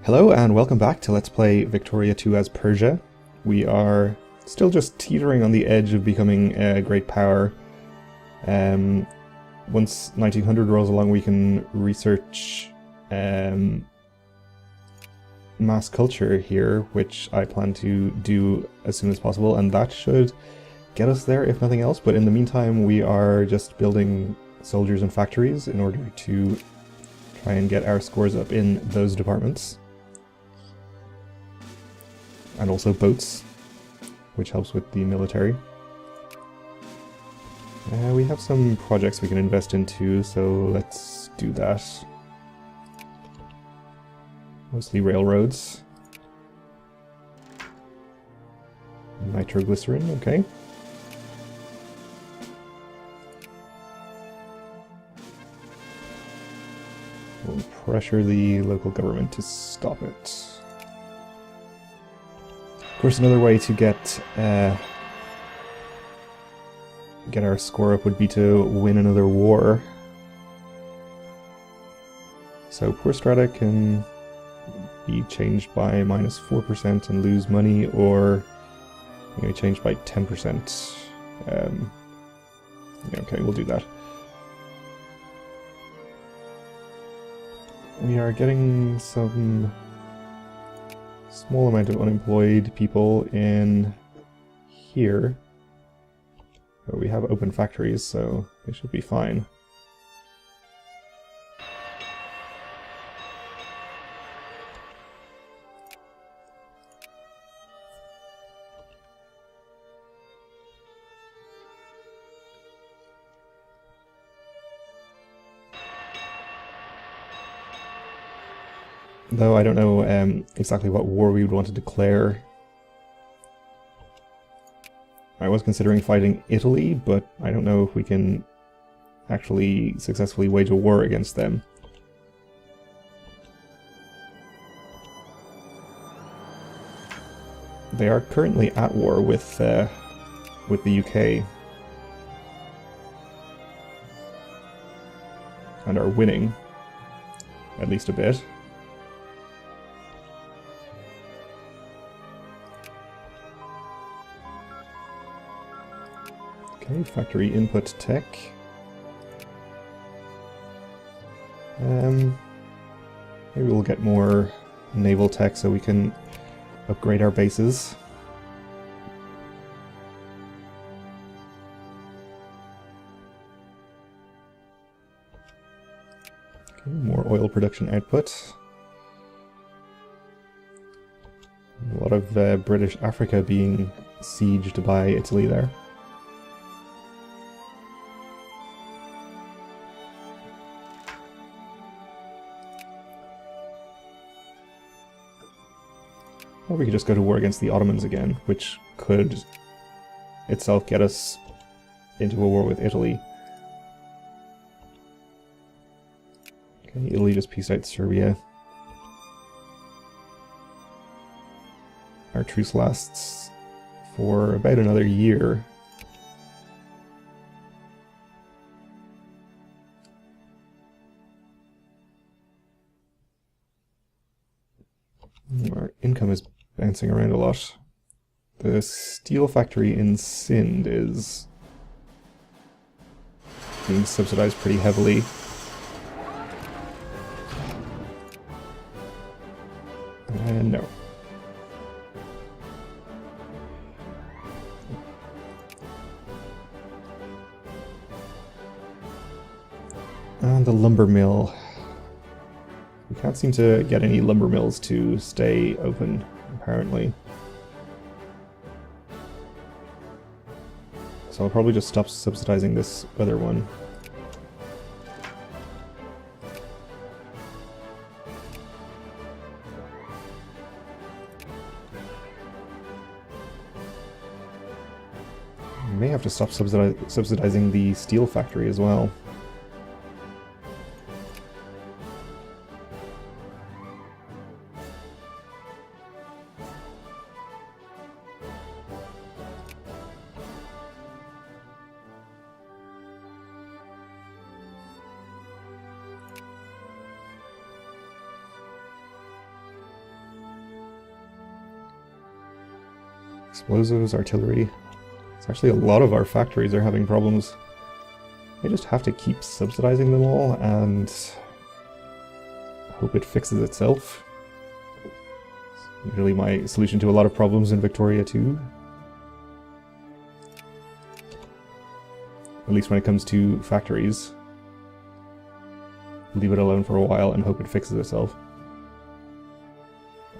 Hello and welcome back to Let's Play Victoria 2 as Persia. We are still just teetering on the edge of becoming a great power. Once 1900 rolls along we can research mass culture here, which I plan to do as soon as possible, and that should get us there if nothing else. But in the meantime we are just building soldiers and factories in order to try and get our scores up in those departments. And also boats, which helps with the military. We have some projects we can invest into, so let's do that. Mostly railroads. Nitroglycerin, okay. We'll pressure the local government to stop it. Of course, another way to get our score up would be to win another war. So poor strata can be changed by -4% and lose money, or changed by 10%. Okay, we'll do that. We are getting some small amount of unemployed people in here. But we have open factories, so they should be fine. Though I don't know exactly what war we would want to declare. I was considering fighting Italy, but I don't know if we can actually successfully wage a war against them. They are currently at war with the UK. And are winning. At least a bit. Okay, factory input tech. Maybe we'll get more naval tech so we can upgrade our bases. Okay, more oil production output. A lot of British Africa being sieged by Italy there. Or we could just go to war against the Ottomans again, which could itself get us into a war with Italy. Okay, Italy just pieced out Serbia. Our truce lasts for about another year. Our income is bouncing around a lot. The steel factory in Sind is being subsidized pretty heavily. No. And the lumber mill. We can't seem to get any lumber mills to stay open, apparently. So I'll probably just stop subsidizing this other one. We may have to stop subsidizing the steel factory as well. Explosives, artillery. It's actually a lot of our factories are having problems. I just have to keep subsidizing them all and hope it fixes itself. It's usually my solution to a lot of problems in Victoria too. At least when it comes to factories. Leave it alone for a while and hope it fixes itself.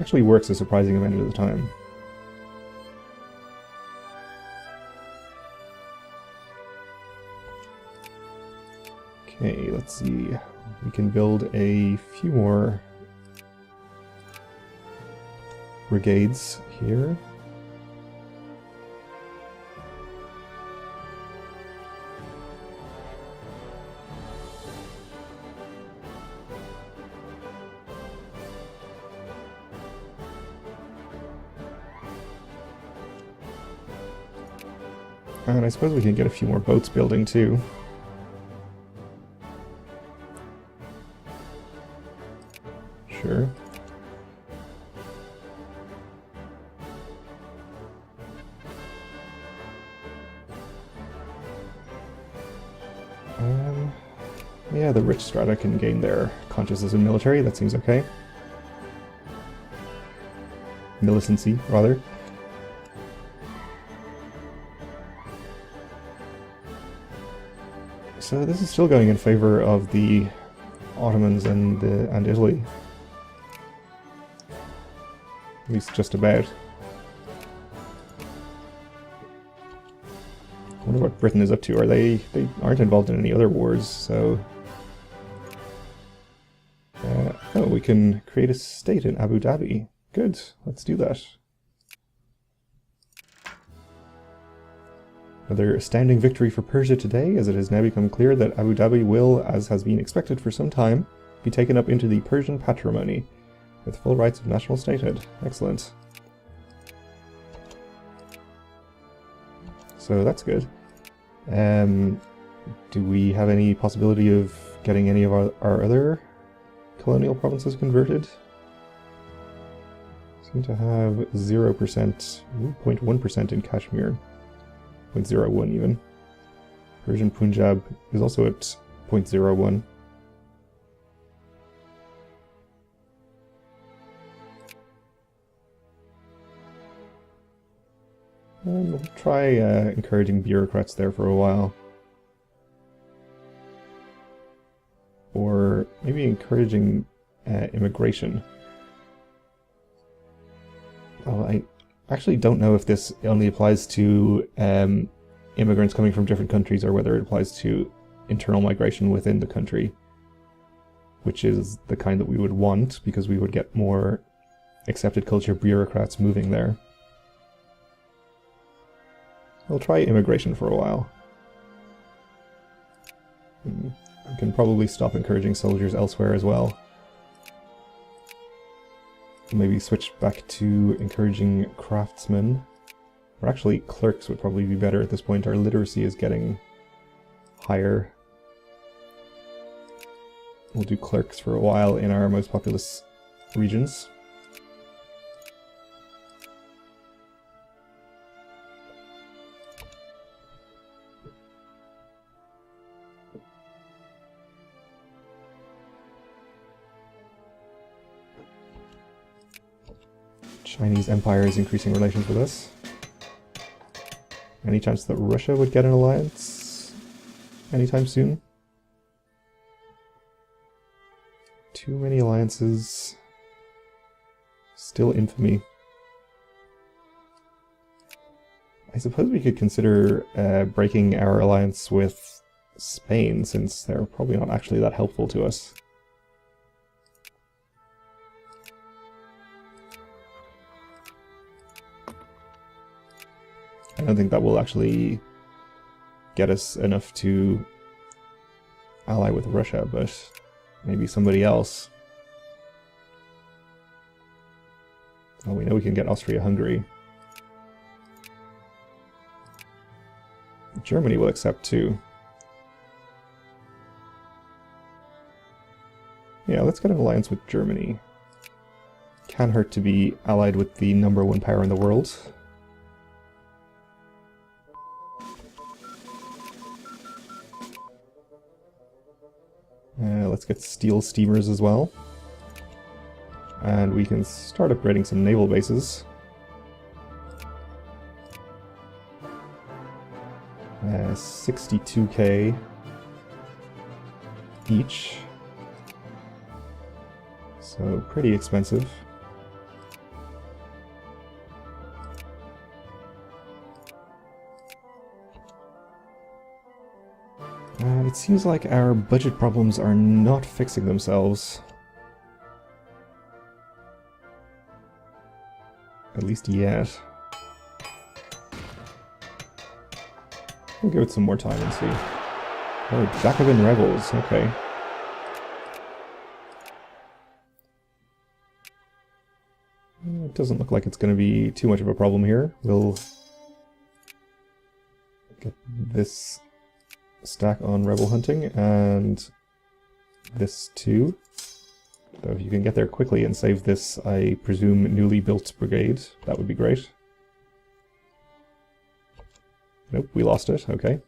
Actually works a surprising amount of the time. Okay, let's see. We can build a few more brigades here. And I suppose we can get a few more boats building too. Sure. Yeah, the rich strata can gain their consciousness in military, that seems okay. Militancy, rather. So this is still going in favor of the Ottomans and Italy. At least just about. I wonder what Britain is up to. They aren't involved in any other wars, so... oh, we can create a state in Abu Dhabi. Good, let's do that. Another astounding victory for Persia today, as it has now become clear that Abu Dhabi will, as has been expected for some time, be taken up into the Persian patrimony, with full rights of national statehood. Excellent. So that's good. Do we have any possibility of getting any of our other colonial provinces converted? Seem to have 0%, 0.1% in Kashmir. 0.01 even. Persian Punjab is also at 0.01. And we'll try encouraging bureaucrats there for a while. Or maybe encouraging immigration. Well, I actually don't know if this only applies to immigrants coming from different countries or whether it applies to internal migration within the country, which is the kind that we would want because we would get more accepted culture bureaucrats moving there. I'll try immigration for a while. I can probably stop encouraging soldiers elsewhere as well. Maybe switch back to encouraging craftsmen. Or actually, clerks would probably be better at this point. Our literacy is getting higher. We'll do clerks for a while in our most populous regions. Chinese Empire is increasing relations with us. Any chance that Russia would get an alliance anytime soon? Too many alliances. Still infamy. I suppose we could consider breaking our alliance with Spain, since they're probably not actually that helpful to us. I don't think that will actually get us enough to ally with Russia, but maybe somebody else. Oh, we know we can get Austria-Hungary. Germany will accept too. Yeah, let's get an alliance with Germany. Can hurt to be allied with the #1 power in the world. Let's get steel steamers as well. And we can start upgrading some naval bases. 62k each. So pretty expensive. And it seems like our budget problems are not fixing themselves. At least yet. We'll give it some more time and see. Oh, Jacobin rebels, okay. It doesn't look like it's going to be too much of a problem here. We'll get this stack on rebel hunting, and this too. Though if you can get there quickly and save this, I presume, newly built brigade, that would be great. Nope, we lost it, okay.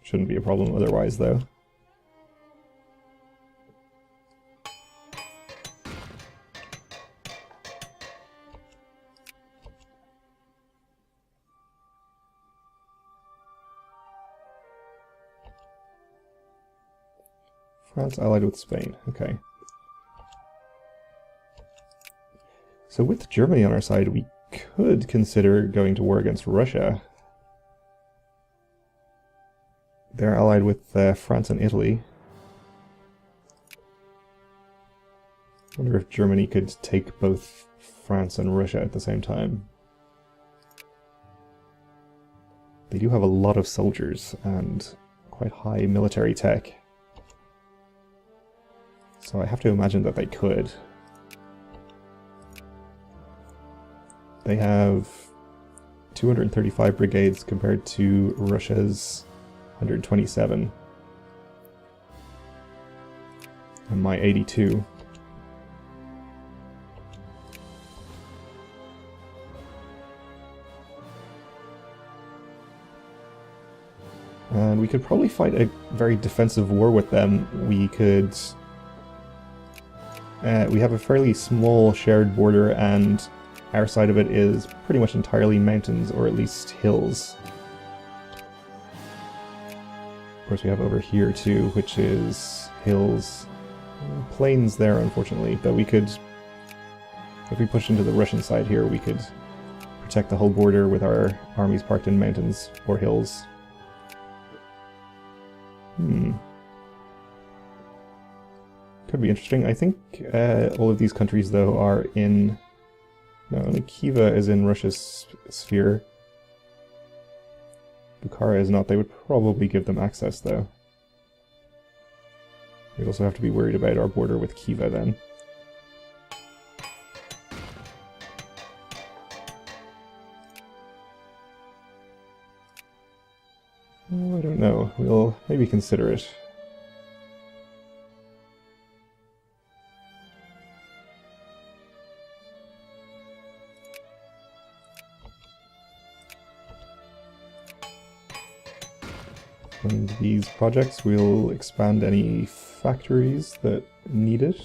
Shouldn't be a problem otherwise, though. France allied with Spain, okay. So with Germany on our side, we could consider going to war against Russia. They're allied with France and Italy. I wonder if Germany could take both France and Russia at the same time. They do have a lot of soldiers and quite high military tech. So I have to imagine that they could. They have 235 brigades compared to Russia's 127. And my 82. And we could probably fight a very defensive war with them. We could... we have a fairly small shared border, and our side of it is pretty much entirely mountains, or at least hills. Of course we have over here too, which is hills. Plains there, unfortunately, but we could... If we push into the Russian side here, we could protect the whole border with our armies parked in mountains or hills. Could be interesting. I think all of these countries, though, are in... No, only Khiva is in Russia's sphere. Bukhara is not. They would probably give them access, though. We also have to be worried about our border with Khiva, then. Oh, I don't know. We'll maybe consider it. And these projects will expand any factories that need it.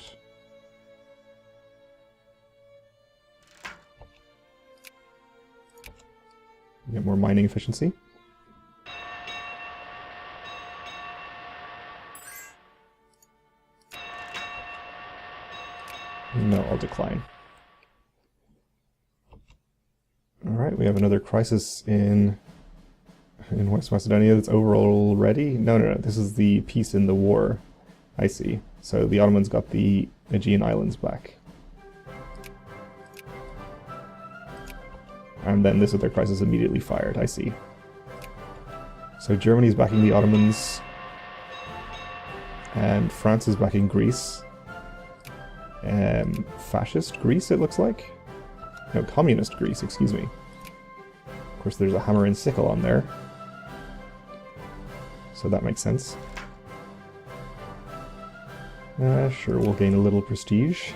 Get more mining efficiency. No, I'll decline. Alright, we have another crisis in West Macedonia that's over already? No, this is the peace in the war. I see. So the Ottomans got the Aegean Islands back. And then this other crisis immediately fired, I see. So Germany's backing the Ottomans, and France is backing Greece. Fascist Greece, it looks like? No, communist Greece, excuse me. Of course, there's a hammer and sickle on there. So that makes sense. Sure, we'll gain a little prestige.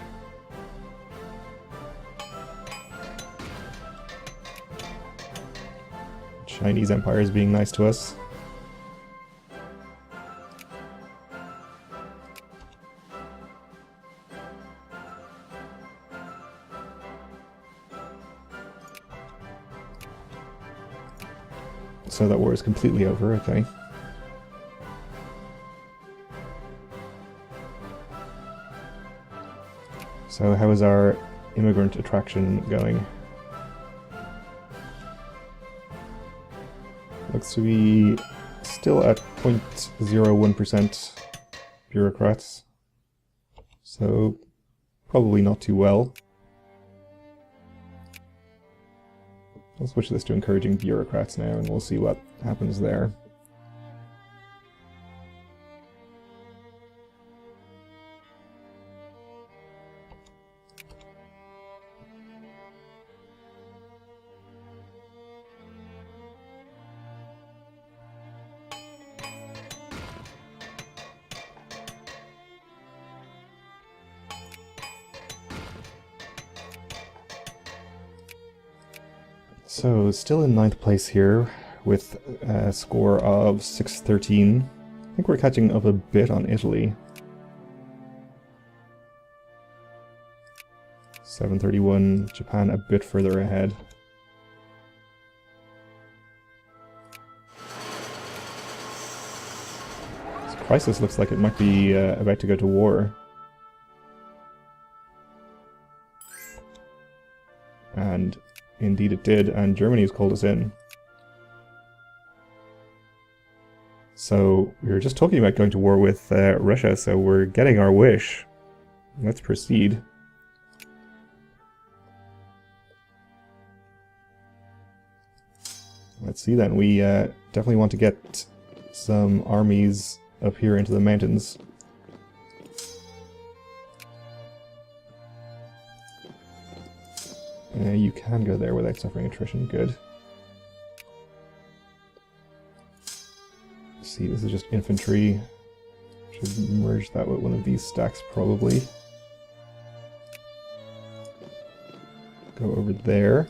Chinese Empire is being nice to us. So that war is completely over, okay. So how is our immigrant attraction going? Looks to be still at 0.01% bureaucrats. So probably not too well. I'll switch this to encouraging bureaucrats now, and we'll see what happens there. So, still in 9th place here, with a score of 613. I think we're catching up a bit on Italy. 731, Japan a bit further ahead. This crisis looks like it might be about to go to war. And indeed it did, and Germany's called us in. So, we were just talking about going to war with Russia, so we're getting our wish. Let's proceed. Let's see then, we definitely want to get some armies up here into the mountains. You can go there without suffering attrition, good. See, this is just infantry. Should merge that with one of these stacks, probably. Go over there.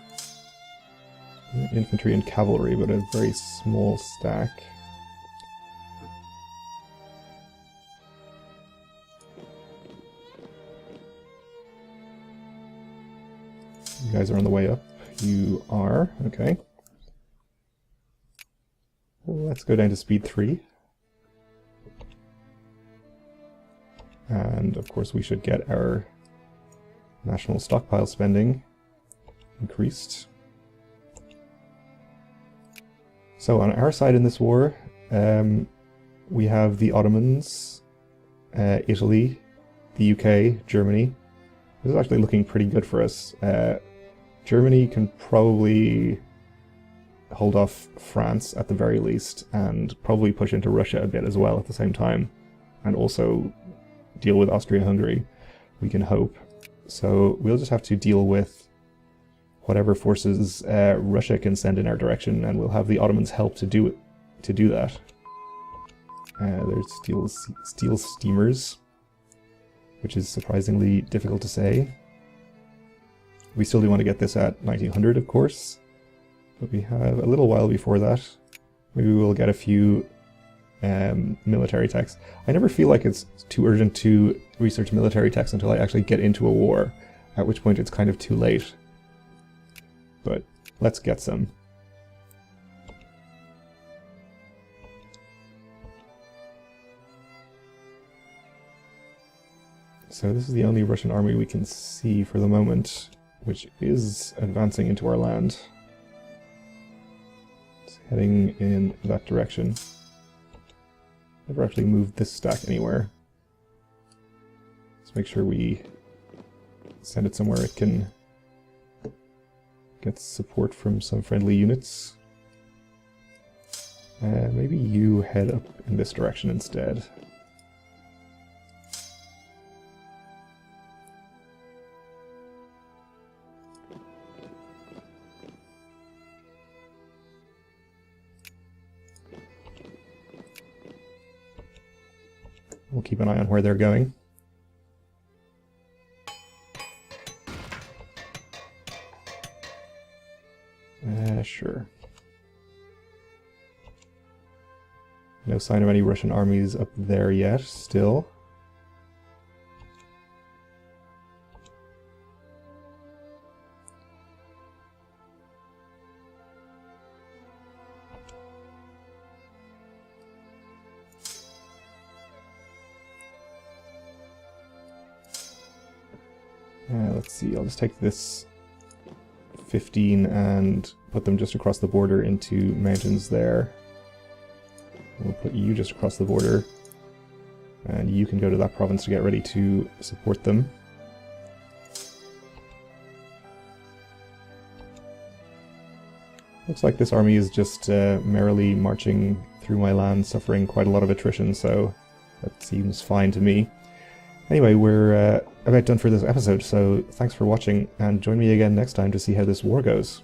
Infantry and cavalry, but a very small stack. You guys are on the way up. You are. Okay. Well, let's go down to speed 3. And of course we should get our national stockpile spending increased. So on our side in this war, we have the Ottomans, Italy, the UK, Germany. This is actually looking pretty good for us. Germany can probably hold off France at the very least, and probably push into Russia a bit as well at the same time, and also deal with Austria-Hungary, we can hope. So we'll just have to deal with whatever forces Russia can send in our direction, and we'll have the Ottomans help to do that. There's steel steamers, which is surprisingly difficult to say. We still do want to get this at 1900, of course, but we have a little while before that. Maybe we'll get a few military techs. I never feel like it's too urgent to research military techs until I actually get into a war, at which point it's kind of too late. But let's get some. So this is the only Russian army we can see for the moment, which is advancing into our land. It's heading in that direction. Never actually moved this stack anywhere. Let's make sure we send it somewhere it can get support from some friendly units. Maybe you head up in this direction instead. We'll keep an eye on where they're going. Sure. No sign of any Russian armies up there yet, still. Let's see, I'll just take this 15 and put them just across the border into mountains there. We'll put you just across the border, and you can go to that province to get ready to support them. Looks like this army is just merrily marching through my land, suffering quite a lot of attrition, so that seems fine to me. Anyway, we're about done for this episode, so thanks for watching, and join me again next time to see how this war goes.